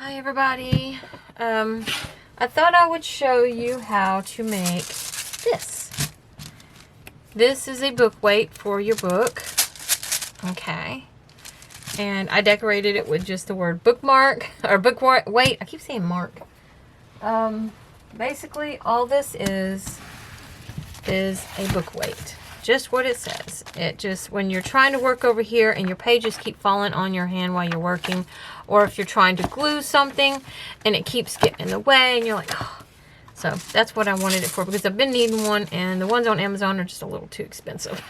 Hi everybody. I thought I would show you how to make this. This is a book weight for your book. Okay. And I decorated it with just the word bookmark or book weight. I keep saying mark. Basically all this is a book weight. Just what it says. It just, when you're trying to work over here and your pages keep falling on your hand while you're working, or if you're trying to glue something and it keeps getting in the way and you're like, oh. So that's what I wanted it for, because I've been needing one and the ones on Amazon are just a little too expensive.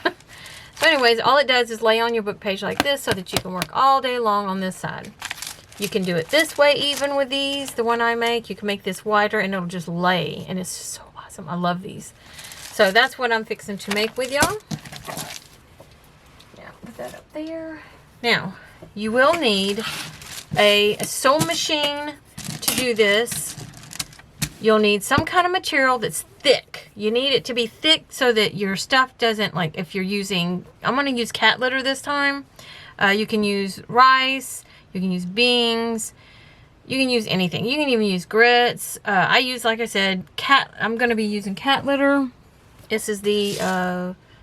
So anyways, all it does is lay on your book page like this so that you can work all day long on this side. You can do it this way even with these, the one I make. You can make this wider and it'll just lay, and it's so awesome. I love these. So that's what I'm fixing to make with y'all. Now, put that up there. Now, you will need a sewing machine to do this. You'll need some kind of material that's thick. You need it to be thick so that your stuff doesn't, like if you're using, I'm going to use cat litter this time. You can use rice. You can use beans. You can use anything. You can even use grits. I use, like I said, I'm going to be using cat litter. This is the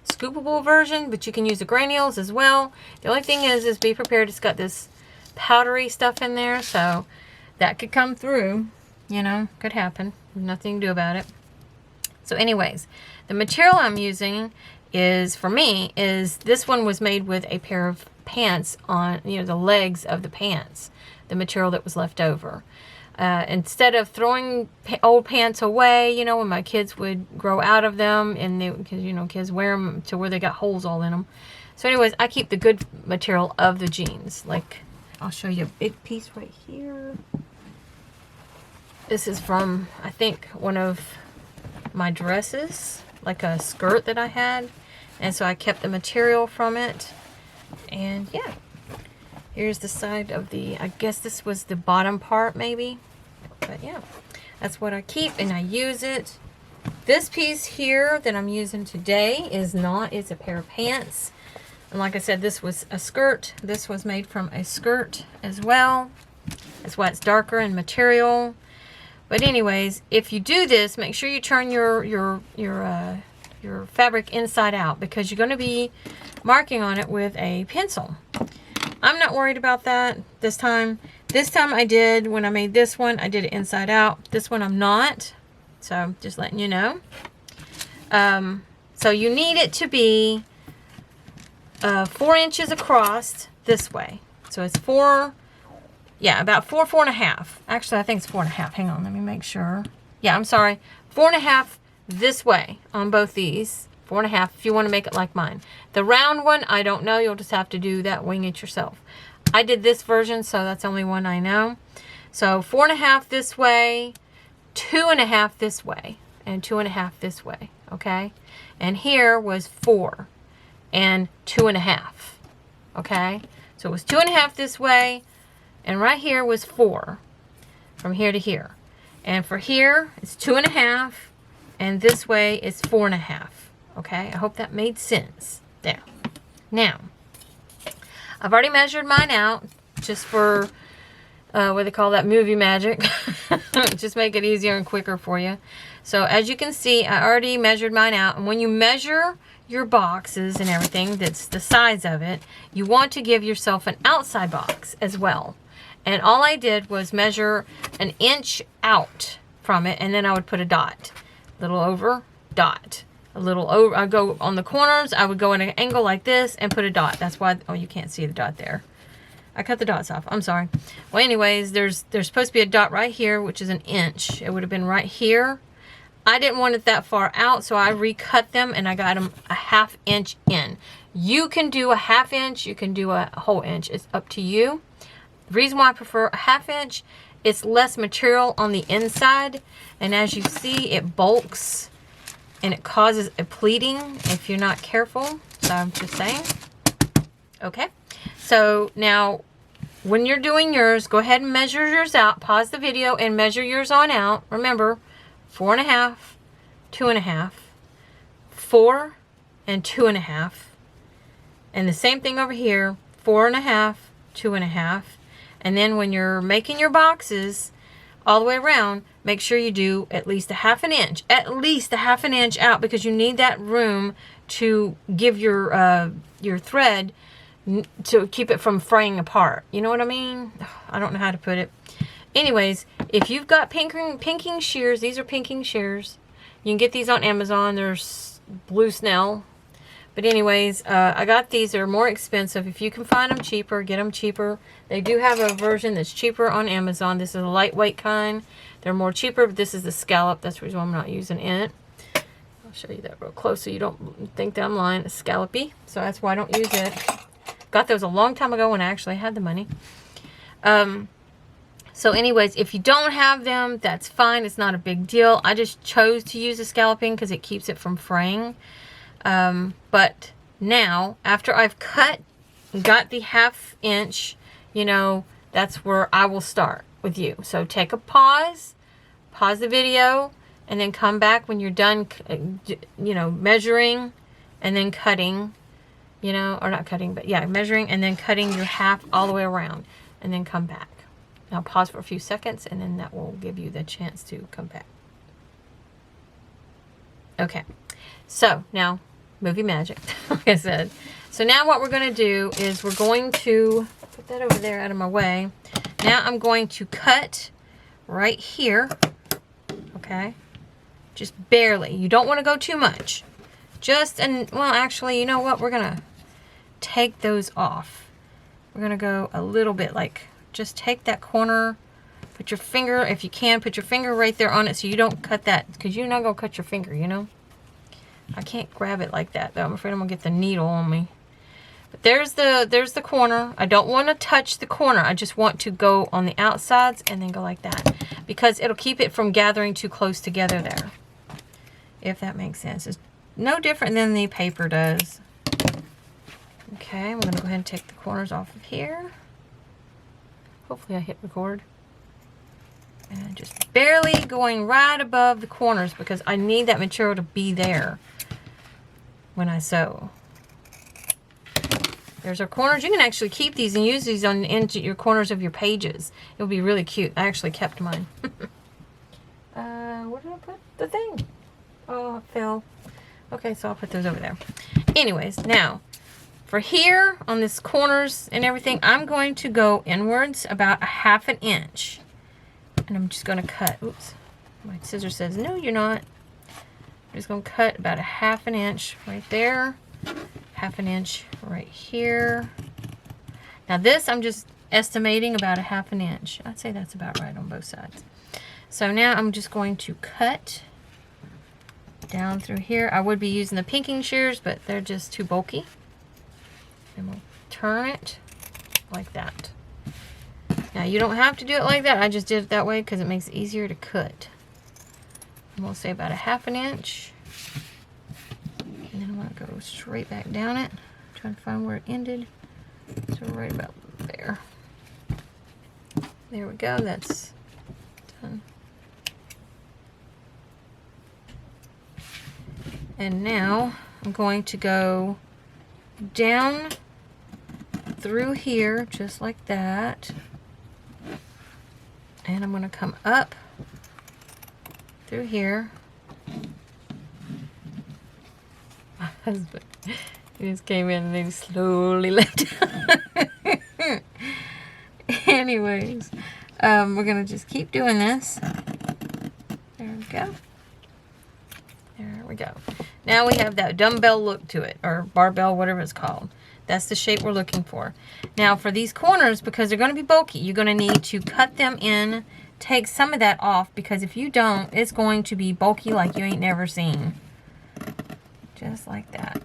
scoopable version, but you can use the granules as well. The only thing is be prepared. It's got this powdery stuff in there, so that could come through. You know, could happen. Nothing to do about it. So anyways, the material I'm using for me, this one was made with a pair of pants on, you know, the legs of the pants, the material that was left over. Instead of throwing old pants away, you know, when my kids would grow out of them, and because, you know, kids wear them to where they got holes all in them. So anyways, I keep the good material of the jeans. Like, I'll show you a big piece right here. This is from, I think, one of my dresses, like a skirt that I had. And so I kept the material from it. And yeah. Here's the side of the, I guess this was the bottom part maybe. But yeah, that's what I keep and I use it. This piece here that I'm using today is not, it's a pair of pants. And like I said, this was a skirt. This was made from a skirt as well. That's why it's darker in material. But anyways, if you do this, make sure you turn your fabric inside out, because you're going to be marking on it with a pencil. I'm not worried about that this time. This time I did, when I made this one, I did it inside out. This one I'm not. So just letting you know. So you need it to be 4 inches across this way. So it's about 4.5. Actually, I think it's 4.5. Hang on, let me make sure. Yeah, I'm sorry. 4.5 this way on both these. 4.5 if you want to make it like mine. The round one, I don't know. You'll just have to do that, wing it yourself. I did this version, so that's the only one I know. So 4.5 this way, 2.5 this way, and 2.5 this way. Okay? And here was 4 and 2.5. Okay? So it was 2.5 this way, and right here was 4 from here to here. And for here, it's 2.5, and this way is 4.5. Okay, I hope that made sense. There. Now, I've already measured mine out just for, what they call that, movie magic. Just make it easier and quicker for you. So as you can see, I already measured mine out. And when you measure your boxes and everything, that's the size of it, you want to give yourself an outside box as well. And all I did was measure 1 inch out from it, and then I would put a dot. Little over, dot. A little over, I go on the corners, I would go in an angle like this and put a dot. That's why, oh, you can't see the dot there. I cut the dots off, I'm sorry. Well, anyways, there's supposed to be a dot right here, which is 1 inch. It would have been right here. I didn't want it that far out, so I recut them and I got them a 1/2 inch in. You can do a 1/2 inch, you can do a whole inch. It's up to you. The reason why I prefer a 1/2 inch, it's less material on the inside, and as you see, it bulks. And it causes a pleating if you're not careful. So I'm just saying. Okay. So now, when you're doing yours, go ahead and measure yours out. Pause the video and measure yours on out. Remember, 4.5, 2.5, 4 and 2.5. And the same thing over here, 4.5, 2.5. And then when you're making your boxes all the way around, make sure you do at least a half an inch. At least a half an inch out, because you need that room to give your thread, to keep it from fraying apart. You know what I mean? I don't know how to put it. Anyways, if you've got pinking shears, these are pinking shears. You can get these on Amazon. There's Blue Snell. But anyways, I got these. They're more expensive. If you can find them cheaper, get them cheaper. They do have a version that's cheaper on Amazon. This is a lightweight kind. They're more cheaper, but this is the scallop. That's the reason why I'm not using it. I'll show you that real close so you don't think that I'm lying. It's scallopy, so that's why I don't use it. Got those a long time ago when I actually had the money. So anyways, if you don't have them, that's fine. It's not a big deal. I just chose to use the scalloping because it keeps it from fraying. But now, after I've got the half inch, you know, that's where I will start with you. So take a pause the video, and then come back when you're done, you know, measuring and then cutting, you know, or not cutting, but yeah, measuring and then cutting your half all the way around, and then come back. Now pause for a few seconds, and then that will give you the chance to come back. Okay, so now movie magic, like I said. So now what we're going to do is we're going to put that over there out of my way. Now I'm going to cut right here, okay? Just barely. You don't want to go too much. Just, and well, actually, you know what? We're going to take those off. We're going to go a little bit, like, just take that corner, put your finger, if you can, put your finger right there on it so you don't cut that, because you're not going to cut your finger, you know? I can't grab it like that, though. I'm afraid I'm going to get the needle on me. But there's the corner. I don't want to touch the corner. I just want to go on the outsides and then go like that, because it'll keep it from gathering too close together there, if that makes sense. It's no different than the paper does. Okay, I'm going to go ahead and take the corners off of here. Hopefully I hit record. And just barely going right above the corners, because I need that material to be there when I sew. There's our corners. You can actually keep these and use these on into your corners of your pages. It'll be really cute. I actually kept mine. Where did I put the thing? Oh, it fell. Okay, so I'll put those over there. Anyways, now for here on this corners and everything, I'm going to go inwards about a half an inch. And I'm just going to cut. Oops. My scissor says, no, you're not. I'm just going to cut about a half an inch right there. Half an inch right here. Now this, I'm just estimating about a half an inch. I'd say that's about right on both sides. So now I'm just going to cut down through here. I would be using the pinking shears, but they're just too bulky. And we'll turn it like that. Now you don't have to do it like that. I just did it that way because it makes it easier to cut. And we'll say about a half an inch. And then I'm going to go straight back down it. Trying to find where it ended. So right about there. There we go. That's done. And now I'm going to go down through here just like that. And I'm going to come up through here. My husband, he just came in and then slowly let down. Anyways, we're going to just keep doing this. There we go. There we go. Now we have that dumbbell look to it, or barbell, whatever it's called. That's the shape we're looking for. Now for these corners, because they're going to be bulky, you're going to need to cut them in, take some of that off, because if you don't, it's going to be bulky like you ain't never seen. Just like that.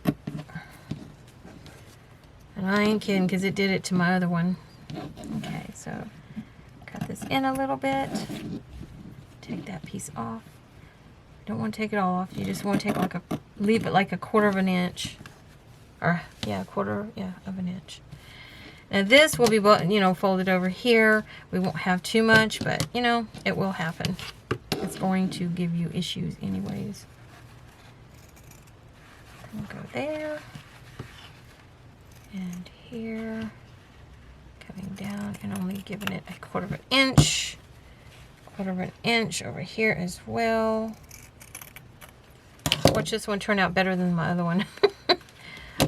And I ain't kidding, because it did it to my other one. Okay, so cut this in a little bit. Take that piece off. Don't want to take it all off. You just want to take like a, leave it like a quarter of an inch. Or, yeah, a quarter, yeah, of an inch. Now this will be, you know, folded over here. We won't have too much, but, you know, it will happen. It's going to give you issues anyways. We'll go there. And here. Come coming down and only giving it a 1/4 inch. 1/4 inch over here as well. Watch this one turn out better than my other one.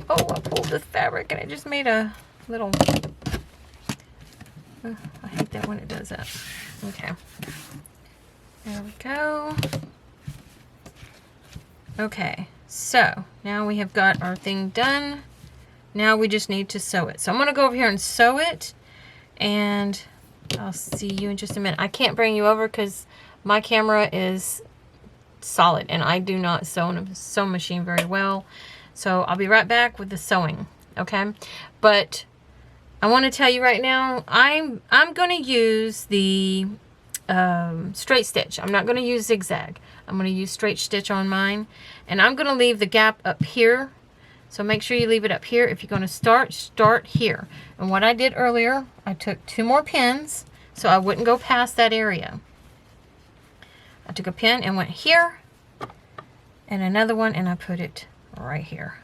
Oh, I pulled this fabric and it just made a little... Oh, I hate that when it does that. Okay. There we go. Okay, so now we have got our thing done. Now we just need to sew it. So I'm going to go over here and sew it, and I'll see you in just a minute. I can't bring you over because my camera is solid and I do not sew in a sewing machine very well. So I'll be right back with the sewing, okay? But I want to tell you right now, I'm going to use the straight stitch. I'm not going to use zigzag. I'm going to use straight stitch on mine, and I'm going to leave the gap up here. So make sure you leave it up here. If you're going to start here. And what I did earlier, I took 2 more pins so I wouldn't go past that area. I took a pin and went here, and another one, and I put it right here.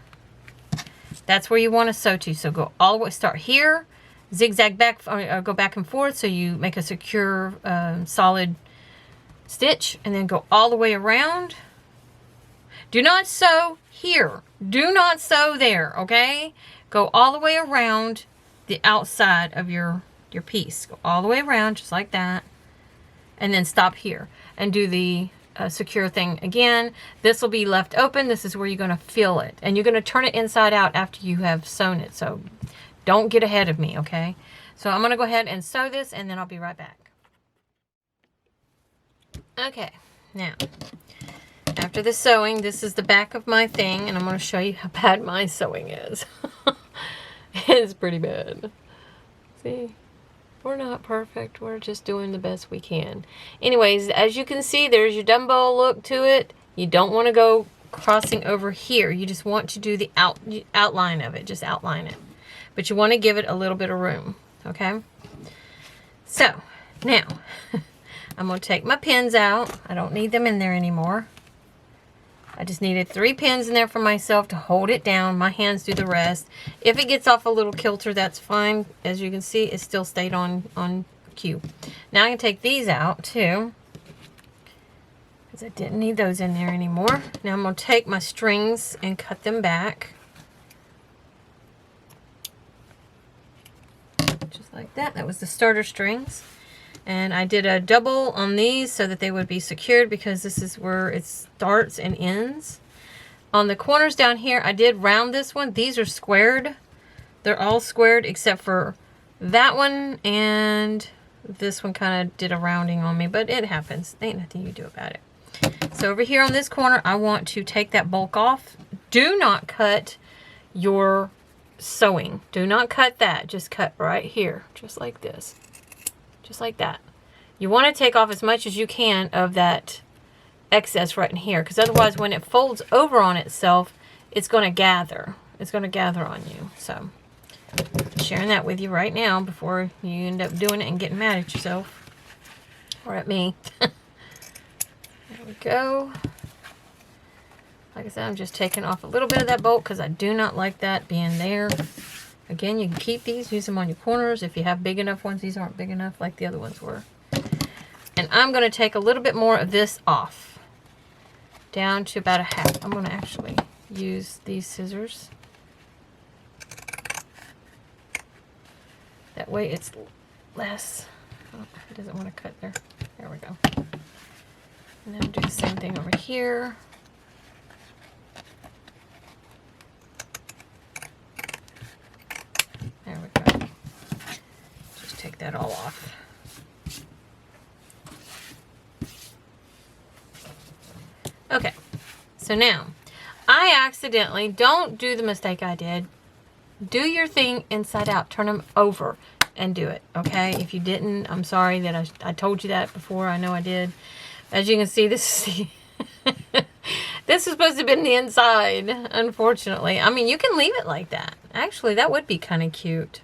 That's where you want to sew to. So go all the way, start here, zigzag back, or go back and forth so you make a secure, solid stitch, and then go all the way around. Do not sew here. Do not sew there, okay? Go all the way around the outside of your piece. Go all the way around, just like that. And then stop here and do the secure thing again. This will be left open. This is where you're going to fill it. And you're going to turn it inside out after you have sewn it. So don't get ahead of me, okay? So I'm going to go ahead and sew this, and then I'll be right back. Okay, now, after the sewing, this is the back of my thing, and I'm going to show you how bad my sewing is. It's pretty bad. See? We're not perfect. We're just doing the best we can. Anyways, as you can see, there's your dumbbell look to it. You don't want to go crossing over here. You just want to do the outline of it. Just outline it. But you want to give it a little bit of room. Okay? So, now, I'm going to take my pins out. I don't need them in there anymore. I just needed 3 pins in there for myself to hold it down. My hands do the rest. If it gets off a little kilter, that's fine. As you can see, it still stayed on cue. Now I can take these out too, because I didn't need those in there anymore. Now I'm going to take my strings and cut them back. Just like that. That was the starter strings. And I did a double on these so that they would be secured, because this is where it starts and ends. On the corners down here, I did round this one. These are squared. They're all squared except for that one, and this one kind of did a rounding on me, but it happens. Ain't nothing you do about it. So over here on this corner, I want to take that bulk off. Do not cut your sewing. Do not cut that. Just cut right here, just like this. Just like that. You want to take off as much as you can of that excess right in here, because otherwise when it folds over on itself, it's going to gather. It's going to gather on you. So, sharing that with you right now before you end up doing it and getting mad at yourself. Or at me. There we go. Like I said, I'm just taking off a little bit of that bolt because I do not like that being there. Again, you can keep these, use them on your corners. If you have big enough ones, these aren't big enough like the other ones were. And I'm going to take a little bit more of this off. Down to about a half. I'm going to actually use these scissors. That way it's less. Oh, it doesn't want to cut there. There we go. And then do the same thing over here. There we go. Just take that all off. Okay, so now, I accidentally, don't do the mistake I did. Do your thing inside out. Turn them over and do it, okay? If you didn't, I'm sorry that I told you that before. I know I did. As you can see, this is the this is supposed to have been the inside, unfortunately. I mean, you can leave it like that. Actually, that would be kind of cute.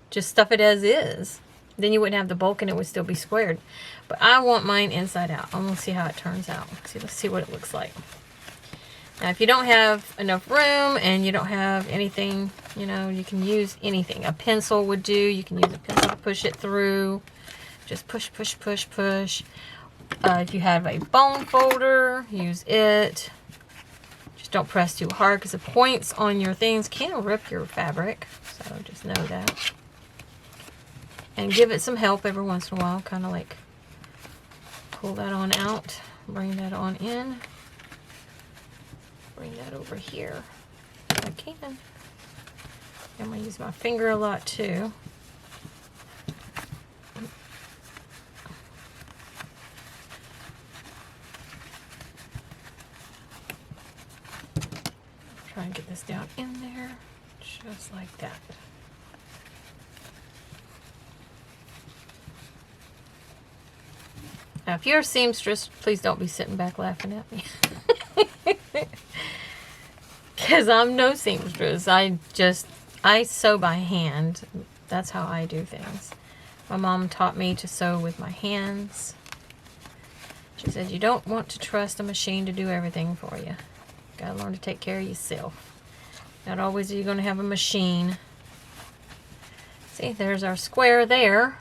Just stuff it as is. Then you wouldn't have the bulk and it would still be squared. But I want mine inside out. I'm going to see how it turns out. Let's see what it looks like. Now, if you don't have enough room and you don't have anything You know, you can use anything. A pencil would do. You can use a pencil to push it through. Just push, push, push, push. If you have a bone folder, use it. Just don't press too hard because the points on your things can rip your fabric. So just know that. And give it some help every once in a while. Kind of like pull that on out. Bring that on in. Bring that over here if I can. I'm going to use my finger a lot too. Try and get this down in there, just like that. Now, if you're a seamstress, please don't be sitting back laughing at me. Because I'm no seamstress. I sew by hand. That's how I do things. My mom taught me to sew with my hands. She said, you don't want to trust a machine to do everything for you. Gotta learn to take care of yourself. Not always are you going to have a machine. See, there's our square there.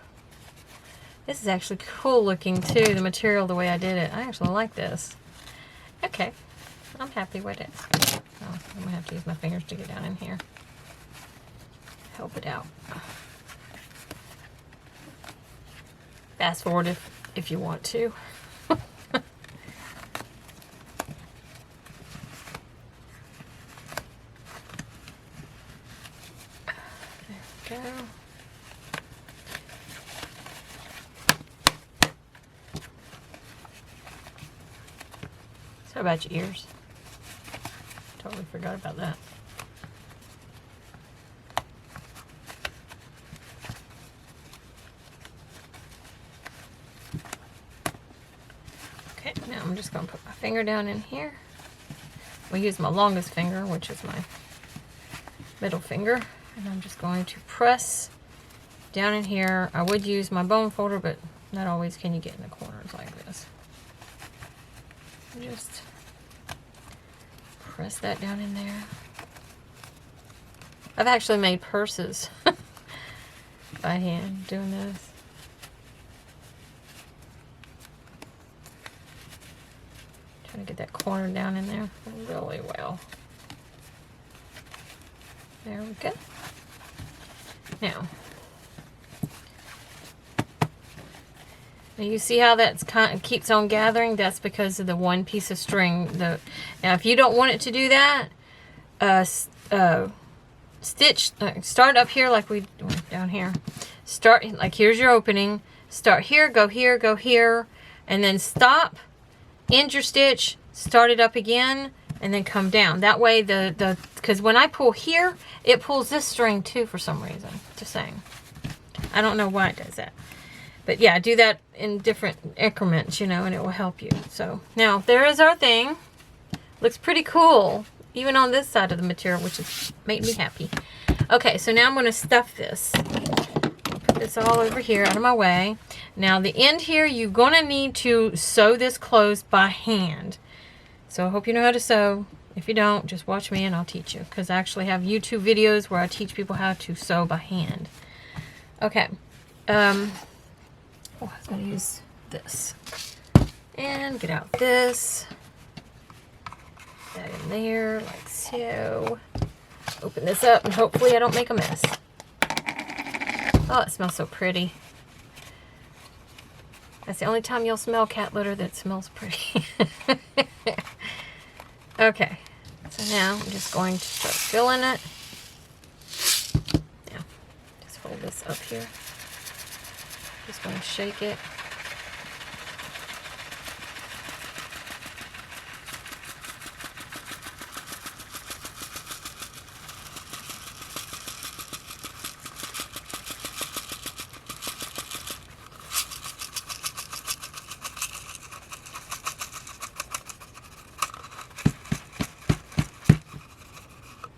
This is actually cool looking too, the material, the way I did it. I actually like this. Okay, I'm happy with it. Oh, I'm going to have to use my fingers to get down in here. Help it out. Fast forward if you want to. There we go. So about your ears. Totally forgot about that. Okay, now I'm just going to put my finger down in here. We'll use my longest finger, which is my middle finger. And I'm just going to press down in here. I would use my bone folder, but not always can you get in the corners like this. Just press that down in there. I've actually made purses by hand doing this. Trying to get that corner down in there really well. There we go. Now you see how that's kind of keeps on gathering? That's because of the one piece of string. Now, if you don't want it to do that, start up here like we down here. Start like here's your opening. Start here, go here, and then stop. End your stitch. Start it up again, and then come down. That way, because when I pull here, it pulls this string too for some reason. Just saying. I don't know why it does that. But yeah, do that in different increments, you know, and it will help you. So now there is our thing. Looks pretty cool, even on this side of the material, which has made me happy. Okay, so now I'm going to stuff this. I'll put this all over here out of my way. Now the end here, you're going to need to sew this closed by hand. So I hope you know how to sew. If you don't, just watch me and I'll teach you. Because I actually have YouTube videos where I teach people how to sew by hand. Okay. Oh, I was going to use this. And get out this. Put that in there, like so. Open this up, and hopefully I don't make a mess. Oh, it smells so pretty. That's the only time you'll smell cat litter that smells pretty. Okay. So now I'm just going to start filling it. Now, just fold this up here. Just going to shake it.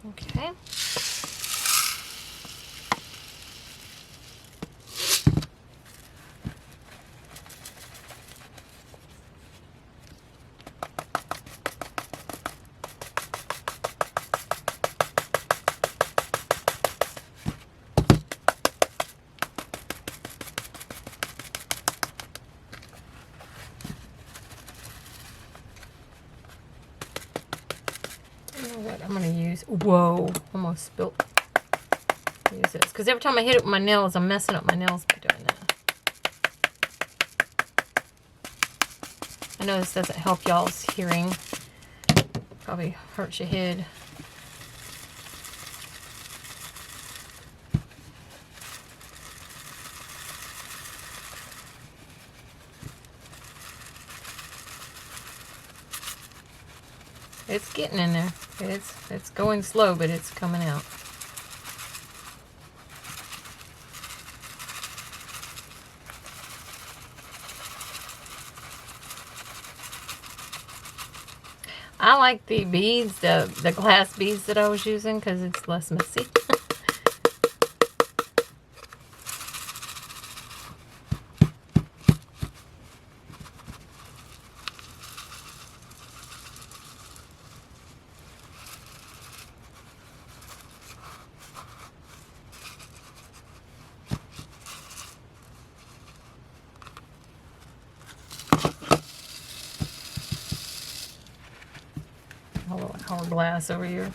Okay. I'm going to use, whoa, almost spilled. Use this, because every time I hit it with my nails, I'm messing up my nails by doing that. I know this doesn't help y'all's hearing. Probably hurts your head. It's getting in there. It's going slow, but it's coming out. I like the beads, the glass beads that I was using, because it's less messy. A little hourglass over here.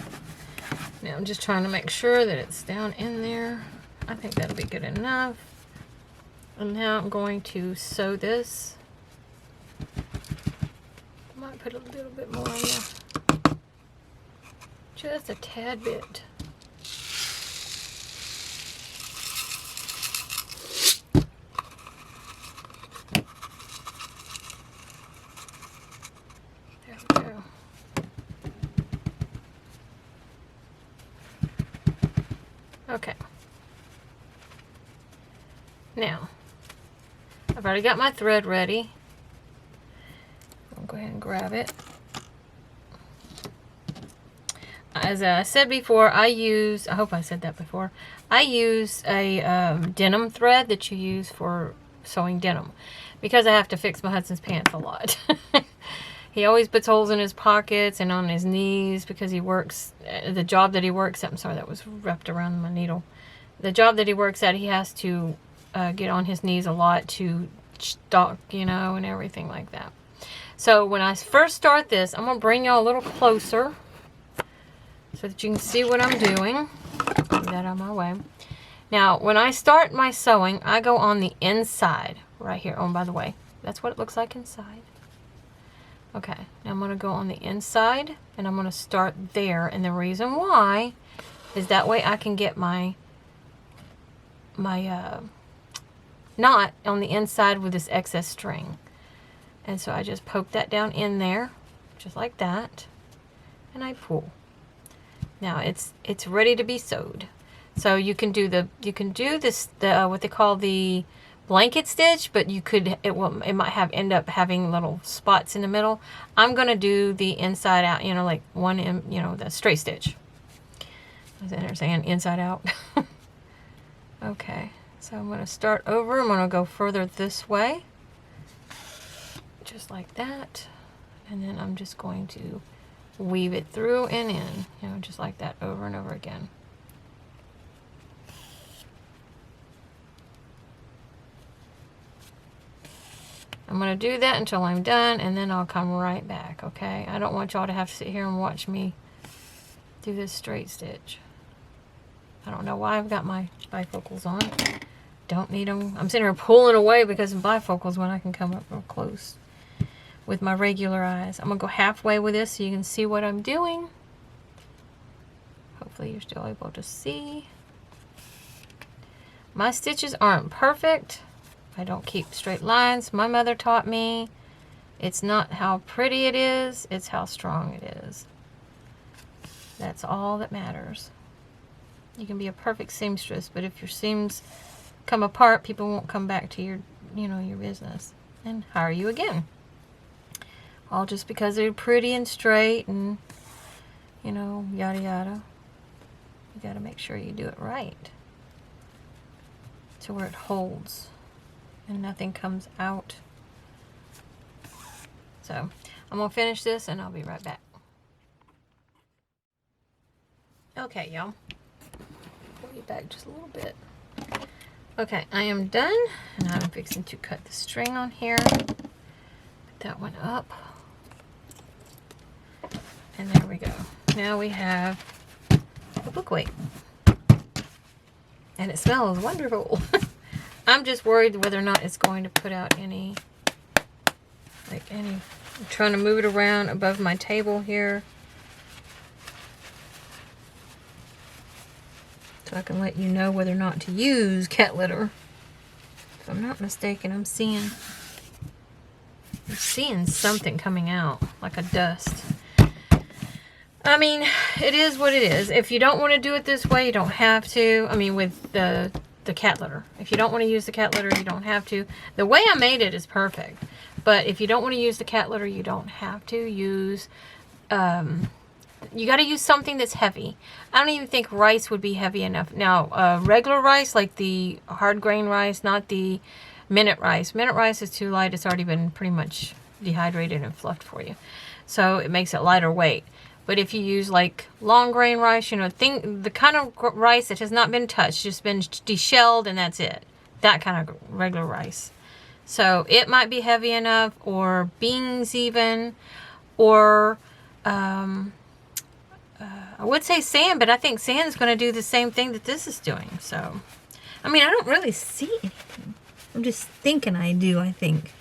Now I'm just trying to make sure that it's down in there. I think that'll be good enough. And now I'm going to sew this. Might put a little bit more in there. Just a tad bit. There we go. Okay. Now, I've already got my thread ready. I'll go ahead and grab it. As I said before, I hope I said that before, I use a denim thread that you use for sewing denim, because I have to fix my husband's pants a lot. He always puts holes in his pockets and on his knees because he works, the job that he works at, I'm sorry, that was wrapped around my needle. The job that he works at, he has to get on his knees a lot to stock, you know, and everything like that. So when I first start this, I'm going to bring y'all a little closer so that you can see what I'm doing. Move that out of my way. Now, when I start my sewing, I go on the inside right here. Oh, and by the way, that's what it looks like inside. Okay, now I'm going to go on the inside, and I'm going to start there. And the reason why is that way I can get my knot on the inside with this excess string. And so I just poke that down in there, just like that, and I pull. Now it's ready to be sewed. So you can do this what they call the blanket stitch, but it might end up having little spots in the middle. I'm gonna do the inside out, you know, like the straight stitch. Is that saying inside out? Okay, so I'm gonna start over. I'm gonna go further this way, just like that, and then I'm just going to weave it through and in, you know, just like that, over and over again. I'm going to do that until I'm done, and then I'll come right back, okay? I don't want y'all to have to sit here and watch me do this straight stitch. I don't know why I've got my bifocals on. Don't need them. I'm sitting here pulling away because of bifocals when I can come up real close with my regular eyes. I'm going to go halfway with this so you can see what I'm doing. Hopefully you're still able to see. My stitches aren't perfect. I don't keep straight lines. My mother taught me it's not how pretty it is, it's how strong it is. That's all that matters. You can be a perfect seamstress, but if your seams come apart, people won't come back to your business and hire you again. All just because they're pretty and straight and, yada yada. You got to make sure you do it right to where it holds and nothing comes out. So I'm gonna finish this and I'll be right back. Okay, y'all, pull you back just a little bit. Okay, I am done, and I'm fixing to cut the string on here. Put that one up, and there we go. now we have a book weight. And it smells wonderful. I'm just worried whether or not it's going to put out any, I'm trying to move it around above my table here, so I can let you know whether or not to use cat litter. If I'm not mistaken, I'm seeing something coming out, like a dust. I mean, it is what it is. If you don't want to do it this way, you don't have to. I mean, with the cat litter. If you don't want to use the cat litter, you don't have to. The way I made it is perfect. But if you don't want to use the cat litter, you don't have to use... you got to use something that's heavy. I don't even think rice would be heavy enough. Now, regular rice, like the hard grain rice, not the minute rice. Minute rice is too light. It's already been pretty much dehydrated and fluffed for you. So it makes it lighter weight. But if you use like long grain rice, you know, the kind of rice that has not been touched, just been deshelled and that's it. That kind of regular rice. So it might be heavy enough, or beans even, or I would say sand, but I think sand is going to do the same thing that this is doing. So, I mean, I don't really see anything. I'm just thinking I do, I think.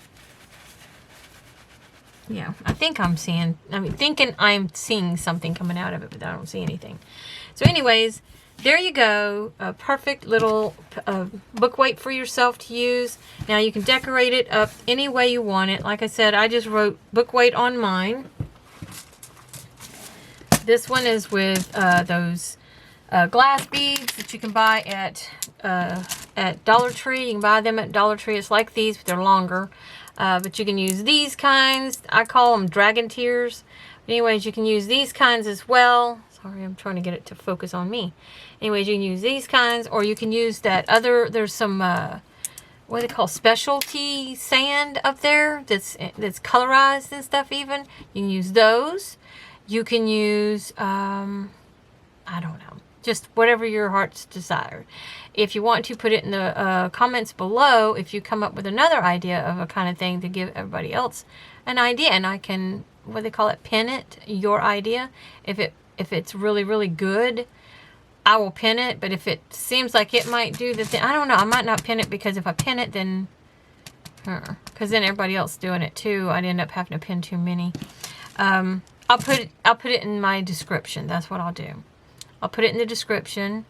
Yeah, I think thinking I'm seeing something coming out of it, but I don't see anything. So anyways, there you go. A perfect little book weight for yourself to use. Now you can decorate it up any way you want it. Like I said, I just wrote book weight on mine. This one is with those glass beads that you can buy at Dollar Tree. You can buy them at Dollar Tree. It's like these, but they're longer. But you can use these kinds. I call them dragon tears. But anyways, you can use these kinds as well. Sorry, I'm trying to get it to focus on me. Anyways, you can use these kinds, or you can use that other, there's some, what do they call, specialty sand up there that's colorized and stuff even. You can use those. You can use, I don't know, just whatever your heart's desire. If you want to, put it in the comments below if you come up with another idea of a kind of thing to give everybody else an idea, and I can, what do they call it, pin it, your idea. If it's really, really good, I will pin it, but if it seems like it might do the thing, I don't know, I might not pin it, because if I pin it, then, because then everybody else is doing it too, I'd end up having to pin too many. I'll put it in my description. That's what I'll do. I'll put it in the description,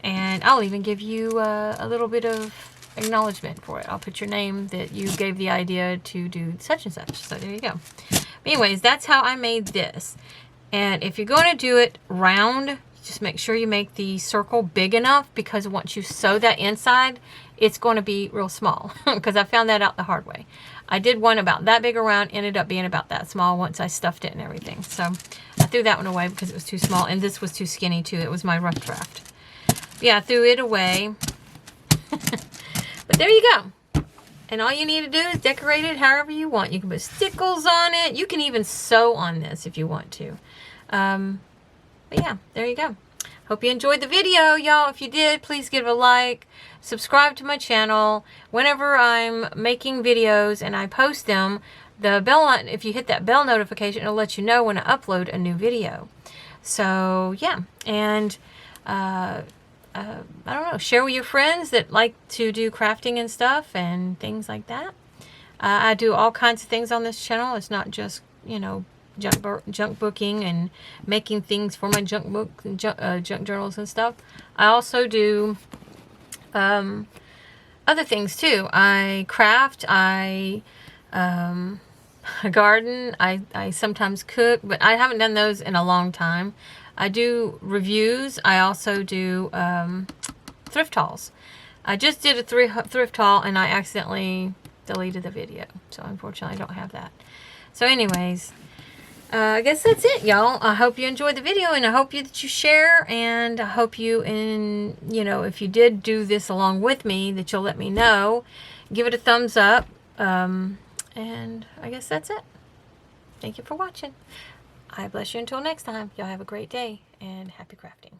and I'll even give you a little bit of acknowledgement for it. I'll put your name that you gave the idea to do such and such. So there you go. But anyways, that's how I made this. And if you're going to do it round, just make sure you make the circle big enough, because once you sew that inside, it's going to be real small, because I found that out the hard way. I did one about that big around, ended up being about that small once I stuffed it and everything. So I threw that one away because it was too small, and this was too skinny too. It was my rough draft. But yeah, I threw it away. But there you go. And all you need to do is decorate it however you want. You can put stickles on it. You can even sew on this if you want to. But yeah, there you go. Hope you enjoyed the video, y'all. If you did, please give it a like. Subscribe to my channel. Whenever I'm making videos and I post them, the bell, if you hit that bell notification, it'll let you know when I upload a new video. So yeah, and I don't know, share with your friends that like to do crafting and stuff and things like that. I do all kinds of things on this channel. It's not just, you know, junk booking and making things for my junk book and junk journals and stuff. I also do other things too. I craft, I garden, I sometimes cook, but I haven't done those in a long time. I do reviews. I also do thrift hauls. I just did a thrift haul and I accidentally deleted the video, so unfortunately I don't have that. So anyways, I guess that's it, y'all. I hope you enjoyed the video, and I hope that you share, and I hope you, you know, if you did do this along with me, that you'll let me know. Give it a thumbs up, and I guess that's it. Thank you for watching. I bless you until next time. Y'all have a great day, and happy crafting.